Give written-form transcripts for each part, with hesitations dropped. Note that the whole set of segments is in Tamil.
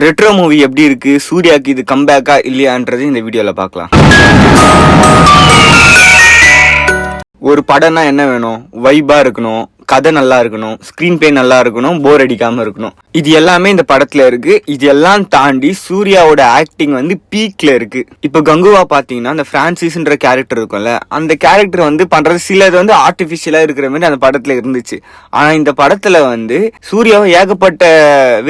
ரெட்ரோ மூவி எப்படி இருக்கு, சூர்யாக்கு இது கம்பேக்கா இல்லையான்றது இந்த வீடியோல பார்க்கலாம். ஒரு படம்னா என்ன வேணும்? வைபா இருக்கணும், கதை நல்லா இருக்கணும், ஸ்கிரீன் பிளே நல்லா இருக்கணும், போர் அடிக்காம இருக்கணும். இது எல்லாமே இந்த படத்துல இருக்கு. இது எல்லாம் தாண்டி சூர்யாவோட ஆக்டிங் வந்து பீக்ல இருக்கு. இப்ப கங்குவா பாத்தீங்கன்னா அந்த பிரான்சிஸ்ன்ற கேரக்டர் இருக்கும்ல, அந்த கேரக்டர் வந்து பண்றது சிலது வந்து ஆர்டிபிஷியலா இருக்கிற மாதிரி அந்த படத்துல இருந்துச்சு. ஆனா இந்த படத்துல வந்து சூர்யாவை ஏகப்பட்ட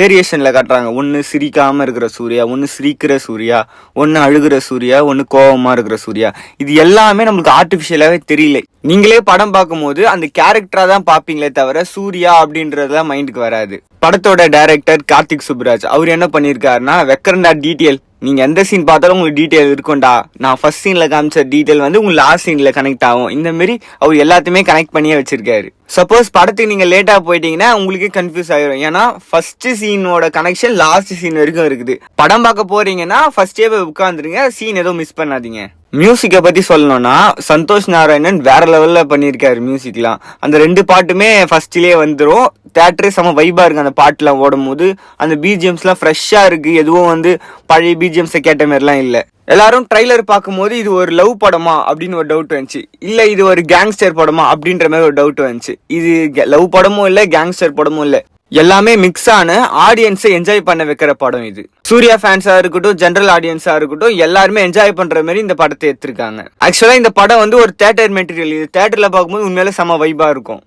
வேரியேஷன்ல காட்டுறாங்க. ஒன்னு சிரிக்காம இருக்கிற சூர்யா, ஒன்னு சிரிக்கிற சூர்யா, ஒன்னு அழுகிற சூர்யா, ஒன்னு கோவமா இருக்கிற சூர்யா. இது எல்லாமே நம்மளுக்கு ஆர்டிபிஷியலாவே தெரியல. நீங்களே படம் பார்க்கும் போது அந்த கேரக்டரா தான் பாப்பீங்களே தவிர சூர்யா அப்படின்றதுலாம் மைண்டுக்கு வராது. படத்தோட டைரக்டர் கார்த்திக் சுப்ராஜ் அவர் என்ன பண்ணிருக்காருன்னா, வெக்கரண்டா டீட்டெயில், நீங்க எந்த சீன் பார்த்தாலும் உங்களுக்கு டீட்டெயில் இருக்கும்டா, நான் ஃபர்ஸ்ட் சீன்ல காமிச்ச டீட்டெயில் வந்து உங்களுக்கு லாஸ்ட் சீன்ல கனெக்ட் ஆகும். இந்த மாதிரி அவர் எல்லாத்தையுமே கனெக்ட் பண்ணியே வச்சிருக்காரு. சப்போஸ் படத்துக்கு நீங்க லேட்டா போயிட்டீங்கன்னா உங்களுக்கு கன்ஃபியூஸ் ஆயிரும். ஏன்னா ஃபர்ஸ்ட் சீனோட கனெக்ஷன் லாஸ்ட் சீன் வரைக்கும் இருக்குது. படம் பார்க்க போறீங்கன்னா ஃபர்ஸ்டே போய் உட்காந்துருங்க, சீன் எதுவும் மிஸ் பண்ணாதீங்க. மியூசிக்கை பத்தி சொல்லணும்னா சந்தோஷ் நாராயணன் வேற லெவல்ல பண்ணிருக்காரு மியூசிக்லாம். அந்த 2 பாட்டுமே ஃபர்ஸ்ட்லயே வந்துடும். தியேட்டரே செம வைபா இருக்கு அந்த பாட்டுலாம் ஓடும் போது. அந்த பிஜிஎம்ஸ்லாம் ஃப்ரெஷ்ஷா இருக்கு. எதுவும் வந்து பழைய பிஜிஎம்ஸை கேட்ட மாதிரிலாம் இல்லை. எல்லாரும் ட்ரைலர் பார்க்கும்போது இது ஒரு லவ் படமா அப்படின்னு ஒரு டவுட் வந்துச்சு, இல்ல இது ஒரு கேங்ஸ்டர் படமா அப்படின்ற மாதிரி ஒரு டவுட் வந்துச்சு. இது லவ் படமும் இல்ல, கேங்ஸ்டர் படமும் இல்ல, எல்லாமே மிக்ஸ் ஆன ஆடியன்ஸை என்ஜாய் பண்ண வைக்கிற படம் இது. சூர்யா ஃபேன்ஸா இருக்கட்டும், ஜெனரல் ஆடியன்ஸா இருக்கட்டும், எல்லாருமே என்ஜாய் பண்ற மாதிரி இந்த படத்தை எடுத்திருக்காங்க. ஆக்சுவலா இந்த படம் வந்து ஒரு தியேட்டர் மெட்டீரியல். இது தியேட்டர்ல பார்க்கும்போது உண்மையில செம வைபா இருக்கும்.